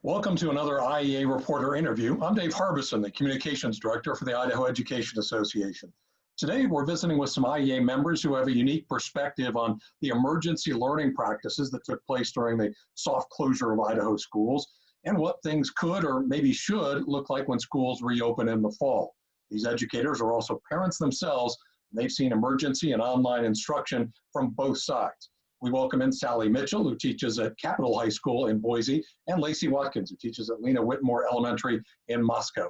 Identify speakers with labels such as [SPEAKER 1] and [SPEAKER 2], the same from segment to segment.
[SPEAKER 1] Welcome to another IEA Reporter interview. I'm Dave Harbison, the Communications Director for the Idaho Education Association. Today, we're visiting with some IEA members who have a unique perspective on the emergency learning practices that took place during the soft closure of Idaho schools and what things could or maybe should look like when schools reopen in the fall. These educators are also parents themselves, and they've seen emergency and online instruction from both sides. We welcome in Sally Mitchell, who teaches at Capitol High School in Boise, and Lacey Watkins, who teaches at Lena Whitmore Elementary in Moscow.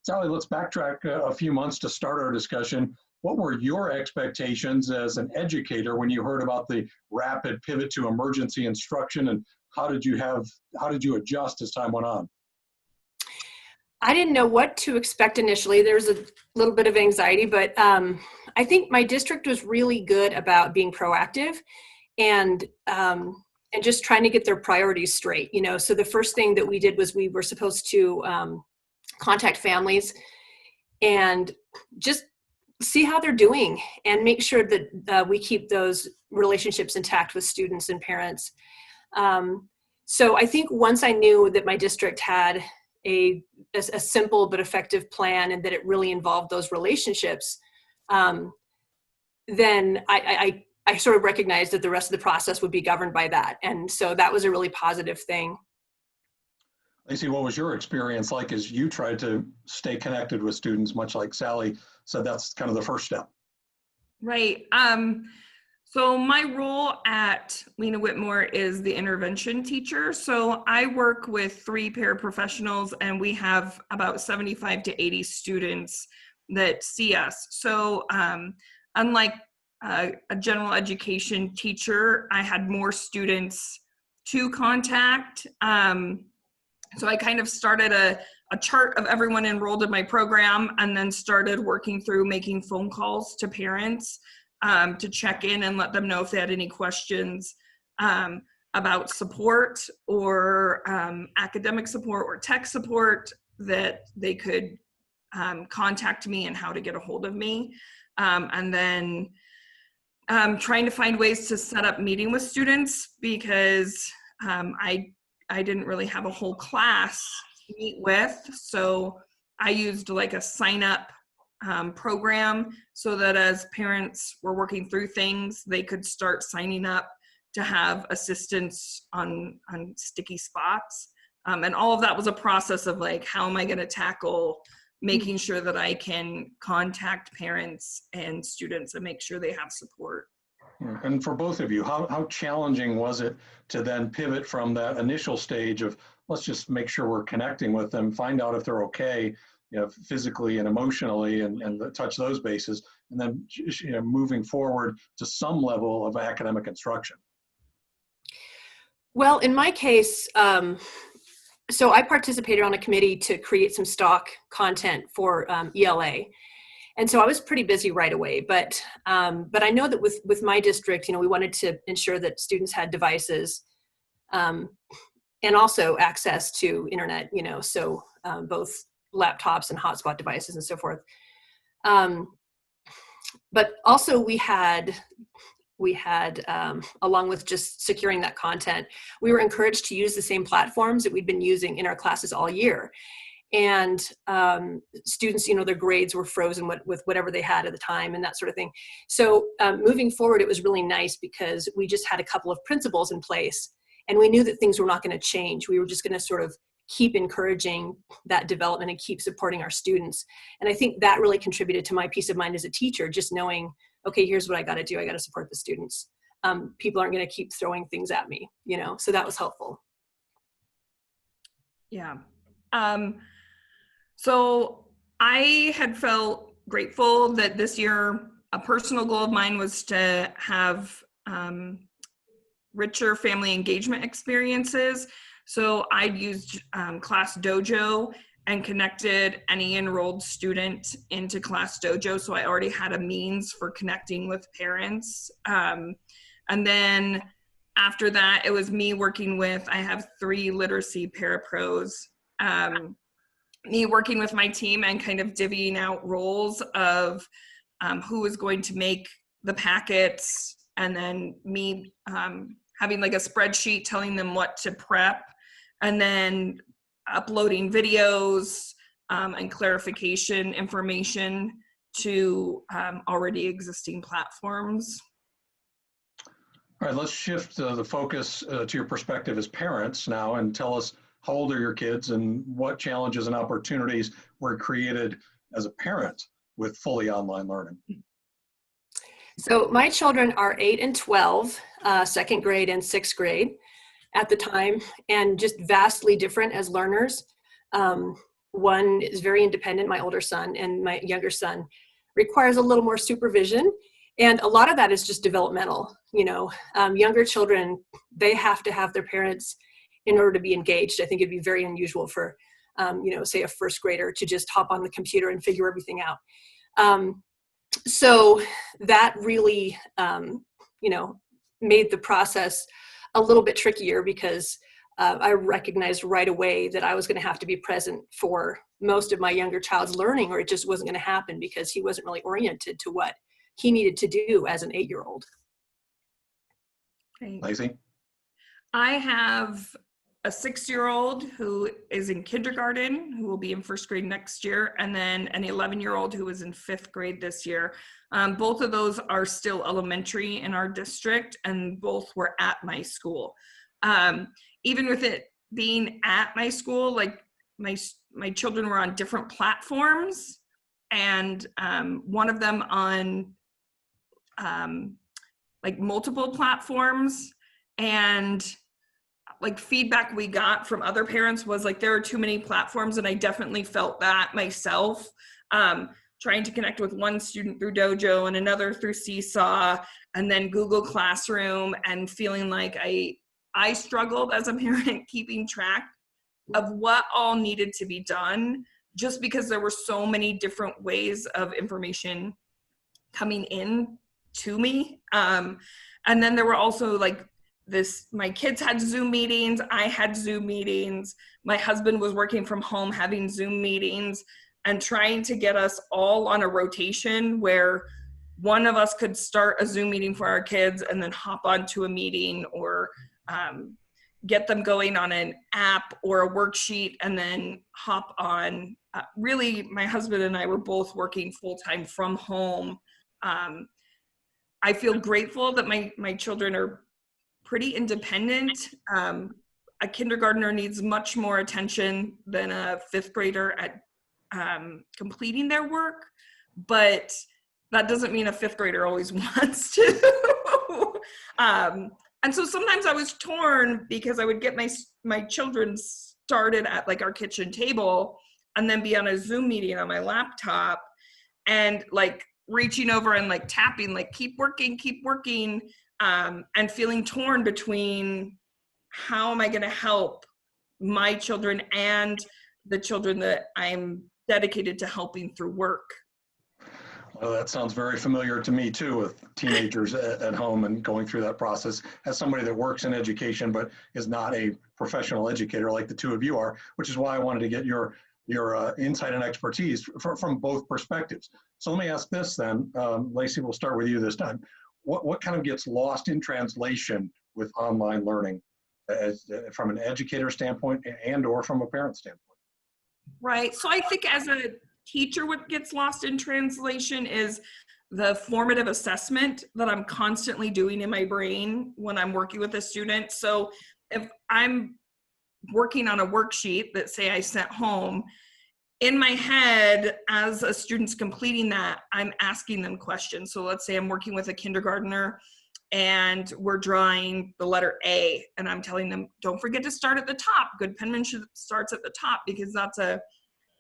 [SPEAKER 1] Sally, let's backtrack a few months to start our discussion. What were your expectations as an educator when you heard about the rapid pivot to emergency instruction, and how did you adjust as time went on?
[SPEAKER 2] I didn't know what to expect initially. There was a little bit of anxiety, but I think my district was really good about being proactive and just trying to get their priorities straight. So the first thing that we did was we were supposed to contact families and just see how they're doing and make sure that we keep those relationships intact with students and parents. So I think once I knew that my district had a simple but effective plan and that it really involved those relationships, then I sort of recognized that the rest of the process would be governed by that. And so that was a really positive thing.
[SPEAKER 1] Lacey, what was your experience like as you tried to stay connected with students, much like Sally said that's kind of the first step?
[SPEAKER 3] Right. So my role at Lena Whitmore is the intervention teacher. So I work with 3 paraprofessionals, and we have about 75 to 80 students that see us. So unlike a general education teacher, I had more students to contact. So I kind of started a chart of everyone enrolled in my program, and then started working through making phone calls to parents to check in and let them know if they had any questions about support or academic support or tech support, that they could contact me and how to get a hold of me. And then trying to find ways to set up meeting with students, because I didn't really have a whole class to meet with. So I used like a sign up program so that as parents were working through things, they could start signing up to have assistance on sticky spots. And all of that was a process of like, how am I going to tackle making sure that I can contact parents and students and make sure they have support.
[SPEAKER 1] And for both of you, how challenging was it to then pivot from that initial stage of let's just make sure we're connecting with them, find out if they're okay, physically and emotionally, and touch those bases, and then moving forward to some level of academic instruction?
[SPEAKER 2] Well, in my case, so I participated on a committee to create some stock content for ELA. And so I was pretty busy right away, but I know that with my district, we wanted to ensure that students had devices and also access to internet, so both laptops and hotspot devices and so forth. But also we had along with just securing that content, we were encouraged to use the same platforms that we'd been using in our classes all year. And students, their grades were frozen with whatever they had at the time and that sort of thing. So moving forward, it was really nice because we just had a couple of principles in place, and we knew that things were not going to change. We were just going to sort of keep encouraging that development and keep supporting our students. And I think that really contributed to my peace of mind as a teacher, just knowing, okay, here's what I got to do. I got to support the students. People aren't going to keep throwing things at me, so that was helpful.
[SPEAKER 3] Yeah. So I had felt grateful that this year, a personal goal of mine was to have richer family engagement experiences. So I used Class Dojo and connected any enrolled student into Class Dojo. So I already had a means for connecting with parents. And then after that, it was me working with, I have 3 literacy parapros, me working with my team and kind of divvying out roles of who was going to make the packets, and then me having like a spreadsheet telling them what to prep, and then uploading videos and clarification information to already existing platforms.
[SPEAKER 1] All right, let's shift the focus to your perspective as parents now, and tell us how old are your kids and what challenges and opportunities were created as a parent with fully online learning.
[SPEAKER 2] So my children are 8 and 12, second grade and sixth grade at the time, and just vastly different as learners. One is very independent, my older son, and my younger son requires a little more supervision. And a lot of that is just developmental. Younger children, they have to have their parents in order to be engaged. I think it'd be very unusual for, say a first grader to just hop on the computer and figure everything out. So that really, made the process a little bit trickier, because I recognized right away that I was going to have to be present for most of my younger child's learning, or it just wasn't going to happen because he wasn't really oriented to what he needed to do as an 8-year-old.
[SPEAKER 1] Lacey?
[SPEAKER 3] I have a 6-year-old who is in kindergarten, who will be in first grade next year, and then an 11-year-old who is in 5th grade this year. Both of those are still elementary in our district, and both were at my school. Even with it being at my school, like my children were on different platforms, and one of them on like multiple platforms, and like feedback we got from other parents was like there are too many platforms, and I definitely felt that myself. Trying to connect with one student through Dojo and another through Seesaw, and then Google Classroom, and feeling like I struggled as a parent keeping track of what all needed to be done, just because there were so many different ways of information coming in to me. And then there were also like my kids had Zoom meetings, I had Zoom meetings, my husband was working from home having Zoom meetings, and trying to get us all on a rotation where one of us could start a Zoom meeting for our kids and then hop onto a meeting, or get them going on an app or a worksheet and then hop on. Really, my husband and I were both working full-time from home. I feel grateful that my children are pretty independent. A kindergartner needs much more attention than a 5th grader at completing their work, but that doesn't mean a 5th grader always wants to. And so sometimes I was torn, because I would get my children started at like our kitchen table and then be on a Zoom meeting on my laptop, and like reaching over and like tapping, like keep working, and feeling torn between how am I going to help my children and the children that I'm dedicated to helping through work.
[SPEAKER 1] Well, that sounds very familiar to me too, with teenagers at home and going through that process. As somebody that works in education but is not a professional educator like the two of you are, which is why I wanted to get your insight and expertise from both perspectives. So let me ask this then, Lacey, we'll start with you this time. What kind of gets lost in translation with online learning, from an educator standpoint and or from a parent standpoint?
[SPEAKER 3] Right. So I think as a teacher, what gets lost in translation is the formative assessment that I'm constantly doing in my brain when I'm working with a student. So if I'm working on a worksheet that say I sent home, in my head, as a student's completing that, I'm asking them questions. So let's say I'm working with a kindergartner and we're drawing the letter A, and I'm telling them, don't forget to start at the top. Good penmanship starts at the top, because that's a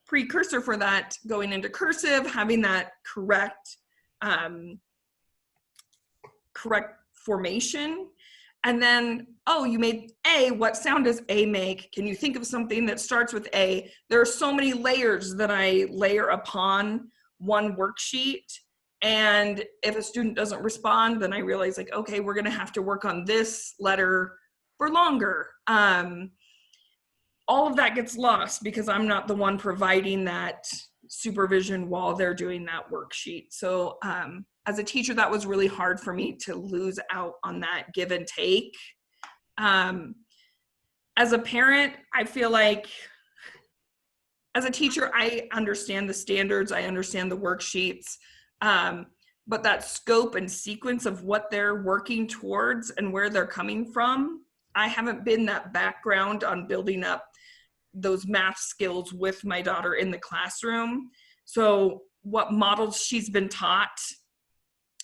[SPEAKER 3] precursor for that going into cursive, having that correct formation. And then, oh, you made A, what sound does A make? Can you think of something that starts with A? There are so many layers that I layer upon one worksheet. And if a student doesn't respond, then I realize like, okay, we're gonna have to work on this letter for longer. All of that gets lost because I'm not the one providing that supervision while they're doing that worksheet. So as a teacher, that was really hard for me to lose out on that give and take. As a parent, I feel like as a teacher, I understand the standards, I understand the worksheets, but that scope and sequence of what they're working towards and where they're coming from, I haven't been that background on building up those math skills with my daughter in the classroom. So what models she's been taught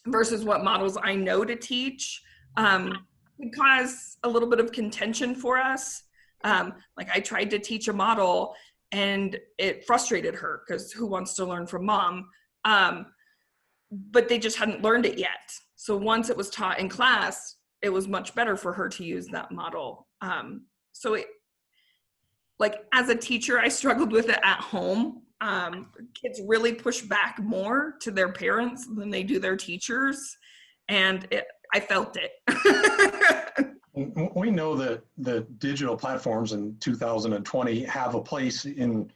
[SPEAKER 3] versus what models I know to teach would cause a little bit of contention for us. Like I tried to teach a model and it frustrated her because who wants to learn from mom? But they just hadn't learned it yet. So once it was taught in class, it was much better for her to use that model. So it, like as a teacher, I struggled with it at home. Kids really push back more to their parents than they do their teachers. And I felt it.
[SPEAKER 1] We know that the digital platforms in 2020 have a place in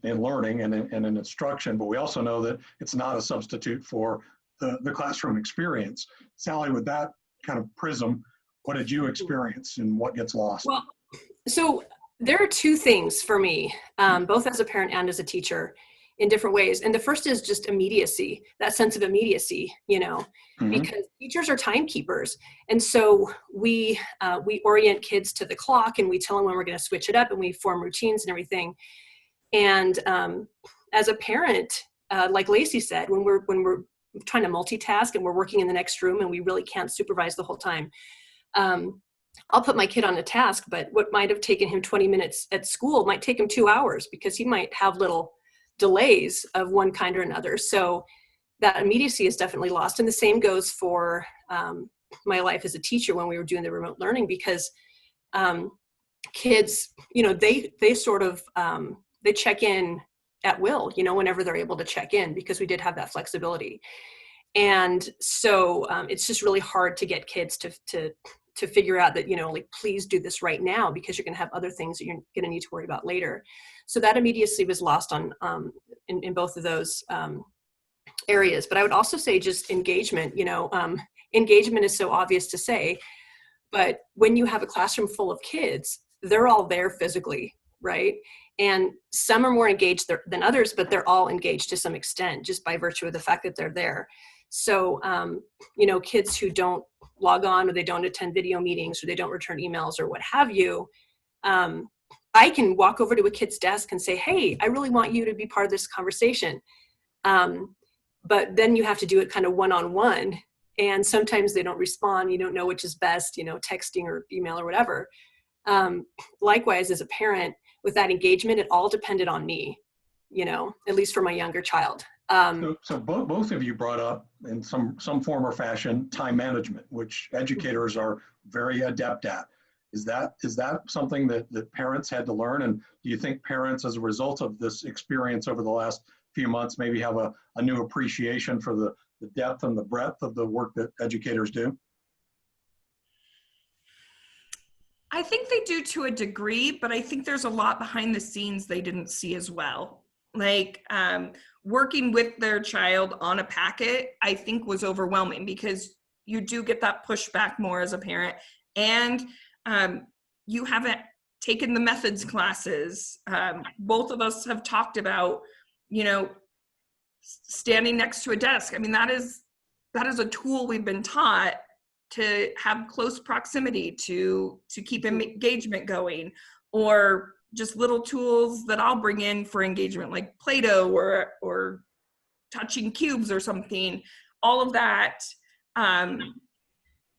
[SPEAKER 1] learning and in instruction, but we also know that it's not a substitute for the classroom experience. Sally, with that kind of prism, what did you experience and what gets lost?
[SPEAKER 2] Well, so there are two things for me, both as a parent and as a teacher, in different ways. And the first is just immediacy, that sense of immediacy, you know, because teachers are timekeepers. And so we orient kids to the clock and we tell them when we're going to switch it up and we form routines and everything. And as a parent, like Lacey said, when we're trying to multitask and we're working in the next room and we really can't supervise the whole time, I'll put my kid on a task, but what might have taken him 20 minutes at school might take him 2 hours because he might have little delays of one kind or another. So that immediacy is definitely lost. And the same goes for my life as a teacher when we were doing the remote learning, because kids, you know, they sort of, they check in at will, you know, whenever they're able to check in, because we did have that flexibility. And so it's just really hard to get kids to figure out that, you know, like, please do this right now because you're going to have other things that you're going to need to worry about later. So that immediacy was lost on in both of those areas. But I would also say just engagement, you know, engagement is so obvious to say, but when you have a classroom full of kids, they're all there physically, right? And some are more engaged than others, but they're all engaged to some extent just by virtue of the fact that they're there. So, you know, kids who don't log on or they don't attend video meetings or they don't return emails or what have you, I can walk over to a kid's desk and say, hey, I really want you to be part of this conversation. But then you have to do it kind of one-on-one. And sometimes they don't respond. You don't know which is best, you know, texting or email or whatever. Likewise, as a parent, with that engagement, it all depended on me, you know, at least for my younger child.
[SPEAKER 1] So both of you brought up in some form or fashion time management, which educators are very adept at. Is that something that parents had to learn? And do you think parents, as a result of this experience over the last few months, maybe have a new appreciation for the depth and the breadth of the work that educators do?
[SPEAKER 3] I think they do to a degree, but I think there's a lot behind the scenes they didn't see as well. Like working with their child on a packet, I think was overwhelming because you do get that pushback more as a parent. And you haven't taken the methods classes. Both of us have talked about, you know, standing next to a desk. I mean, that is a tool we've been taught to have close proximity to keep engagement going, or just little tools that I'll bring in for engagement, like Play-Doh or touching cubes or something. All of that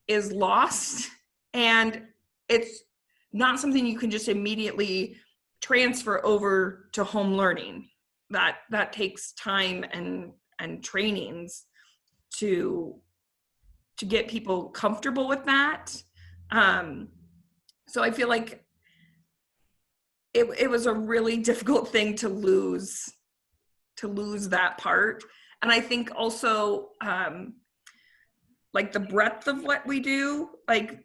[SPEAKER 3] is lost, and it's not something you can just immediately transfer over to home learning. That takes time and trainings to get people comfortable with that. So I feel like it was a really difficult thing to lose that part. And I think also like the breadth of what we do, like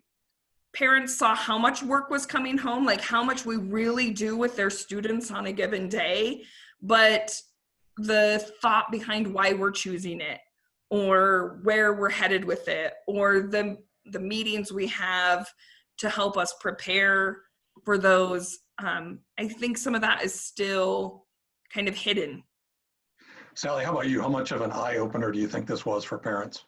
[SPEAKER 3] parents saw how much work was coming home, like how much we really do with their students on a given day, but the thought behind why we're choosing it, or where we're headed with it, or the meetings we have to help us prepare for those. I think some of that is still kind of hidden.
[SPEAKER 1] Sally, how about you? How much of an eye opener do you think this was for parents?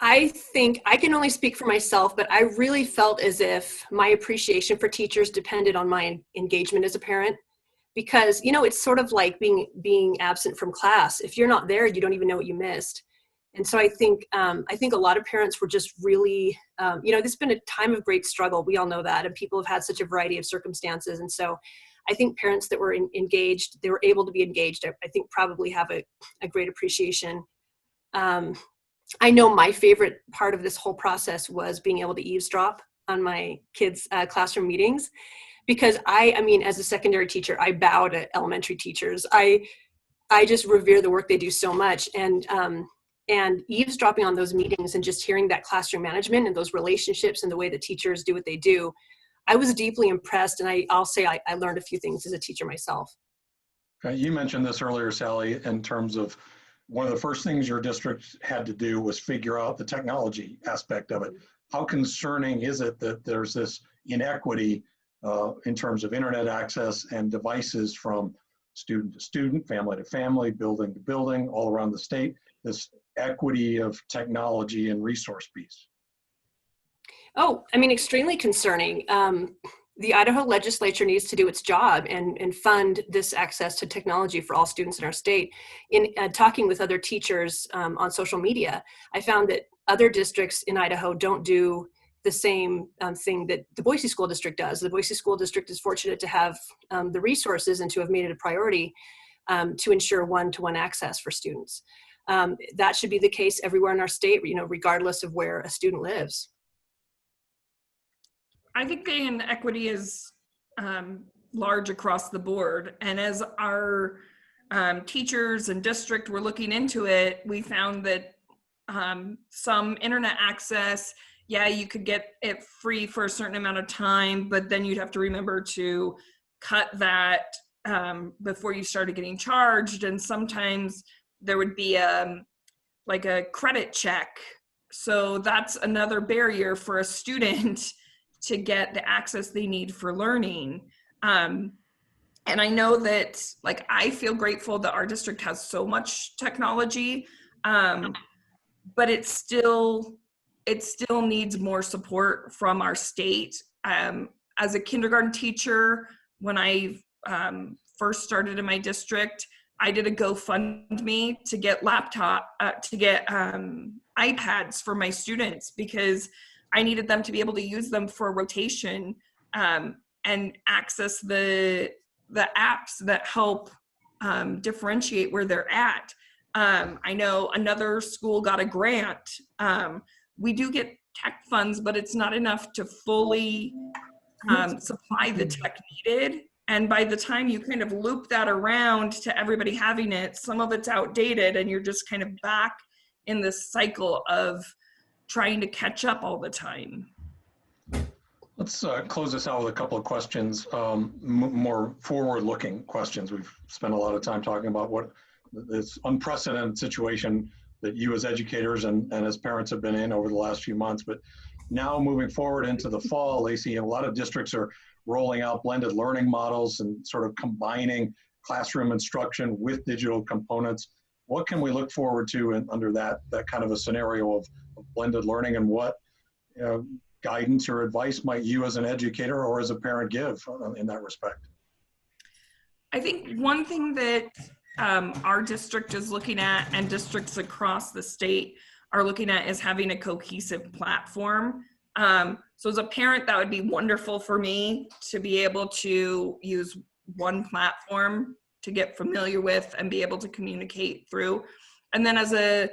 [SPEAKER 2] I think I can only speak for myself, but I really felt as if my appreciation for teachers depended on my engagement as a parent, because, you know, it's sort of like being absent from class. If you're not there, you don't even know what you missed. And so I think a lot of parents were just really, you know, this has been a time of great struggle. We all know that, and people have had such a variety of circumstances. And so I think parents that were engaged, they were able to be engaged, I think probably have a great appreciation. I know my favorite part of this whole process was being able to eavesdrop on my kids' classroom meetings, because I mean, as a secondary teacher, I bow to elementary teachers. I just revere the work they do so much, and eavesdropping on those meetings and just hearing that classroom management and those relationships and the way the teachers do what they do, I was deeply impressed, and I'll say I learned a few things as a teacher myself.
[SPEAKER 1] Okay, you mentioned this earlier, Sally, in terms of one of the first things your district had to do was figure out the technology aspect of it. How concerning is it that there's this inequity in terms of internet access and devices from student to student, family to family, building to building, all around the state, this equity of technology and resource piece?
[SPEAKER 2] Oh, I mean, extremely concerning. The Idaho legislature needs to do its job and fund this access to technology for all students in our state. In talking with other teachers on social media, I found that other districts in Idaho don't do the same thing that the Boise School District does. The Boise School District is fortunate to have the resources and to have made it a priority to ensure one-to-one access for students. That should be the case everywhere in our state, you know, regardless of where a student lives.
[SPEAKER 3] I think the inequity is large across the board. And as our teachers and district were looking into it, we found that some internet access, yeah, you could get it free for a certain amount of time, but then you'd have to remember to cut that before you started getting charged. And sometimes there would be like a credit check. So that's another barrier for a student to get the access they need for learning. And I know that, like, I feel grateful that our district has so much technology, but it still needs more support from our state. As a kindergarten teacher, when I first started in my district, I did a GoFundMe to get iPads for my students, because I needed them to be able to use them for rotation and access the apps that help differentiate where they're at. I know another school got a grant. We do get tech funds, but it's not enough to fully supply the tech needed. And by the time you kind of loop that around to everybody having it, some of it's outdated, and you're just kind of back in this cycle of trying to catch up all the time.
[SPEAKER 1] Let's close this out with a couple of questions, more forward-looking questions. We've spent a lot of time talking about what this unprecedented situation that you as educators and as parents have been in over the last few months. But now moving forward into the fall, Lacey, a lot of districts are rolling out blended learning models and sort of combining classroom instruction with digital components. What can we look forward to under that kind of a scenario of blended learning, and what guidance or advice might you as an educator or as a parent give in that respect?
[SPEAKER 3] I think one thing that our district is looking at, and districts across the state are looking at, is having a cohesive platform. So as a parent, that would be wonderful for me to be able to use one platform to get familiar with and be able to communicate through. And then as a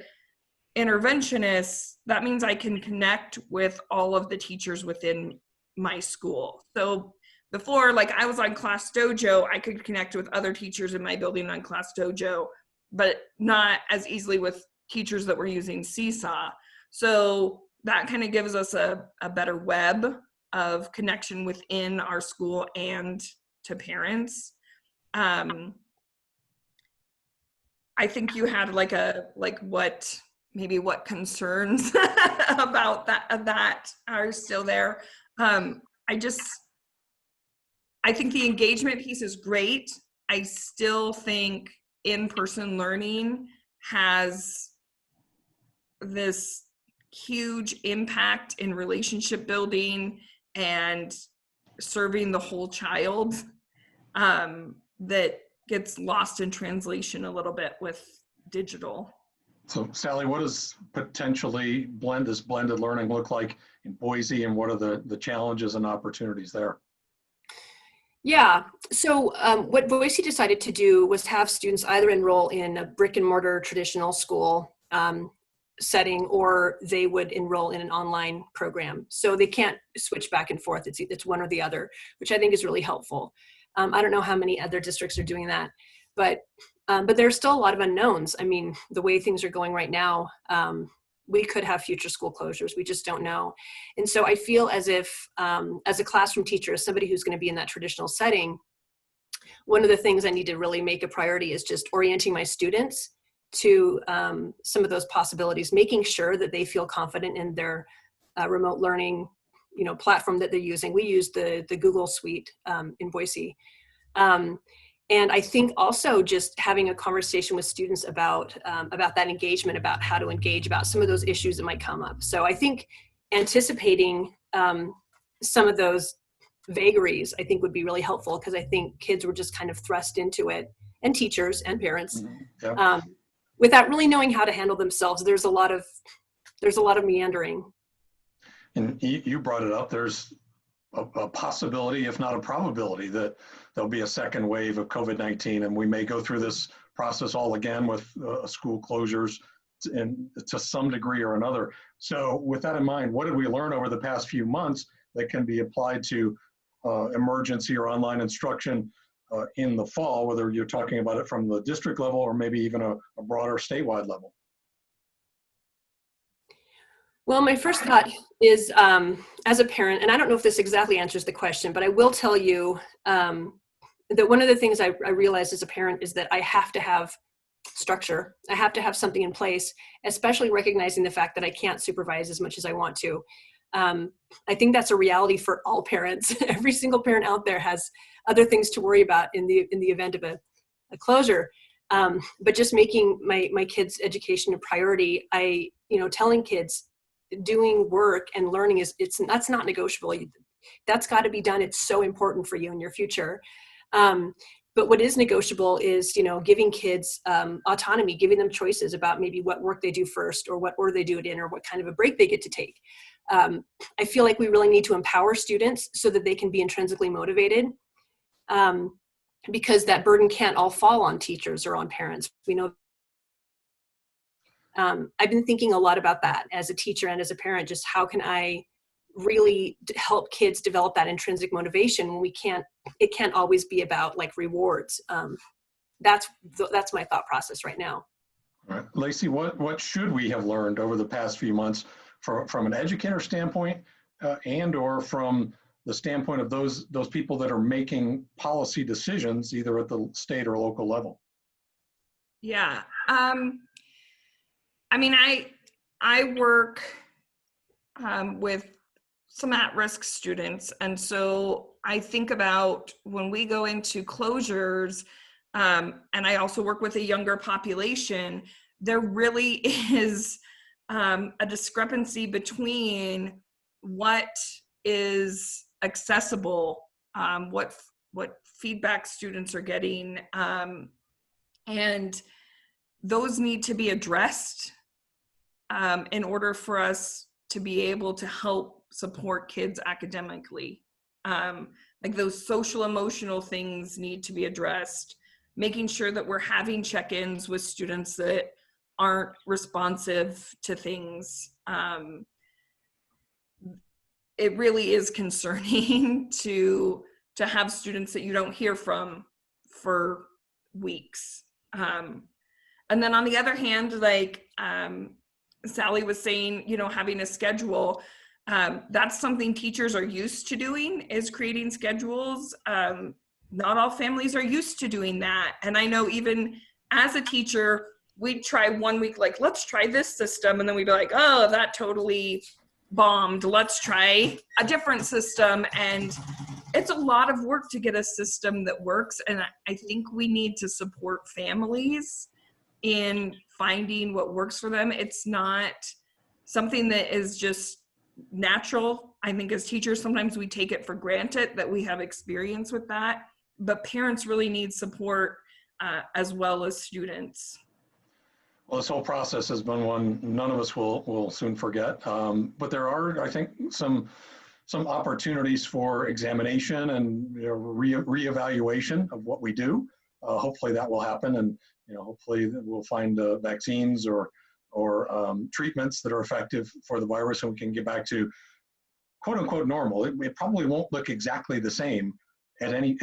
[SPEAKER 3] interventionist, that means I can connect with all of the teachers within my school. So before, like, I was on Class Dojo, I could connect with other teachers in my building on Class Dojo, but not as easily with teachers that were using Seesaw. So that kind of gives us a better web of connection within our school and to parents. I think you had what concerns about that are still there. I think the engagement piece is great. I still think in-person learning has this huge impact in relationship building and serving the whole child that gets lost in translation a little bit with digital.
[SPEAKER 1] So Sally, what does potentially this blended learning look like in Boise, and what are the challenges and opportunities there?
[SPEAKER 2] Yeah, so what Boise decided to do was have students either enroll in a brick and mortar traditional school setting, or they would enroll in an online program. So they can't switch back and forth. It's one or the other, which I think is really helpful. I don't know how many other districts are doing that, but there's still a lot of unknowns. I mean, the way things are going right now, we could have future school closures. We just don't know. And so I feel as if, as a classroom teacher, as somebody who's going to be in that traditional setting, one of the things I need to really make a priority is just orienting my students to some of those possibilities, making sure that they feel confident in their remote learning, platform that they're using. We use the Google Suite in Boise. And I think also just having a conversation with students about that engagement, about how to engage, about some of those issues that might come up. So I think anticipating some of those vagaries, I think would be really helpful, because I think kids were just kind of thrust into it, and teachers and parents, without really knowing how to handle themselves. There's a lot of meandering.
[SPEAKER 1] And you brought it up. There's a possibility, if not a probability, that there'll be a second wave of COVID-19, and we may go through this process all again with school closures to some degree or another. So with that in mind, what did we learn over the past few months that can be applied to emergency or online instruction in the fall, whether you're talking about it from the district level or maybe even a broader statewide level?
[SPEAKER 2] Well, my first thought is, as a parent, and I don't know if this exactly answers the question, but I will tell you that one of the things I realized as a parent is that I have to have structure. I have to have something in place, especially recognizing the fact that I can't supervise as much as I want to. I think that's a reality for all parents. Every single parent out there has other things to worry about in the event of a closure. But just making my kids' education a priority, telling kids doing work and learning that's not negotiable. That's got to be done. It's so important for you in your future. But what is negotiable is, giving kids autonomy, giving them choices about maybe what work they do first, or what order they do it in, or what kind of a break they get to take. I feel like we really need to empower students so that they can be intrinsically motivated, because that burden can't all fall on teachers or on parents. We know. I've been thinking a lot about that as a teacher and as a parent, just how can I really help kids develop that intrinsic motivation when it can't always be about like rewards. That's my thought process right now.
[SPEAKER 1] All right. Lacey, what should we have learned over the past few months from an educator standpoint and or from the standpoint of those people that are making policy decisions either at the state or local level?
[SPEAKER 3] Yeah. I work with some at-risk students. And so I think about when we go into closures, and I also work with a younger population, there really is a discrepancy between what is accessible, what feedback students are getting, and those need to be addressed in order for us to be able to help support kids academically. Like those social emotional things need to be addressed, making sure that we're having check-ins with students that aren't responsive to things. It really is concerning to have students that you don't hear from for weeks. And then on the other hand, like Sally was saying, having a schedule, that's something teachers are used to doing, is creating schedules. Not all families are used to doing that. And I know even as a teacher, we'd try 1 week, like, let's try this system. And then we'd be like, oh, that totally bombed. Let's try a different system. And it's a lot of work to get a system that works. And I think we need to support families in finding what works for them. It's not something that is just natural. I think as teachers, sometimes we take it for granted that we have experience with that, but parents really need support as well as students.
[SPEAKER 1] Well, this whole process has been one none of us will soon forget. But there are, I think, some opportunities for examination and reevaluation of what we do. Hopefully that will happen, and hopefully we'll find vaccines or treatments that are effective for the virus, and we can get back to quote unquote normal. It probably won't look exactly the same at any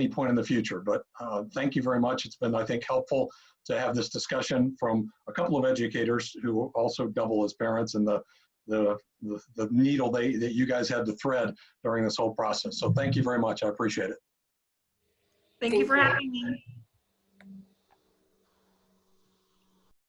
[SPEAKER 1] point in the future. But thank you very much. It's been, I think, helpful to have this discussion from a couple of educators who also double as parents, and the needle that you guys had to thread during this whole process. So thank you very much. I appreciate it.
[SPEAKER 3] Thank you for having me.